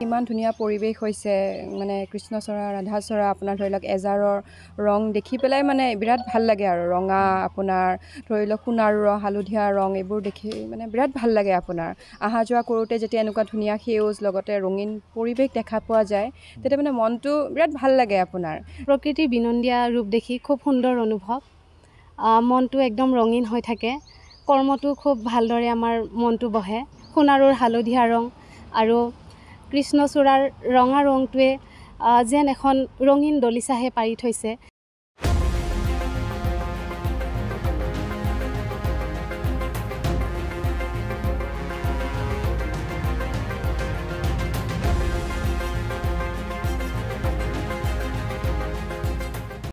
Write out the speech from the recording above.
ইমান ধুনীয়া পৰিৱেশ হৈছে মানে কৃষ্ণচূড়া ৰাধাচূড়া আপোনাৰ ধৰি লওক এজাৰৰ ৰং দেখি পেলাই মানে বিৰাট ভাল লাগে আৰু ৰঙা আপোনাৰ ধৰি লওক সোণাৰু ৰং হালধীয়া ৰং এইবোৰ দেখি মানে বিৰাট ভাল লাগে আপোনাৰ অহা যোৱা কৰোঁতে যেতিয়া এনেকুৱা ধুনীয়া সেউজ লগতে ৰঙীন পৰিৱেশ দেখা পোৱা যায় তেতিয়া মানে মনটো বিৰাট ভাল লাগে আপোনাৰ প্ৰকৃতিৰ বিনন্দীয়া ৰূপ দেখি খুব সুন্দৰ অনুভৱ মনটো একদম ৰঙীন হৈ থাকে কৰ্মটো খুব ভালদৰে আমাৰ মনটো বহে সোণাৰুৰ হালধীয়া ৰং আৰু কৃষ্ণচূড়াৰ ৰঙা ৰংটোৱে যেন এখন ৰঙীন দলিচাহে পাৰি থৈছে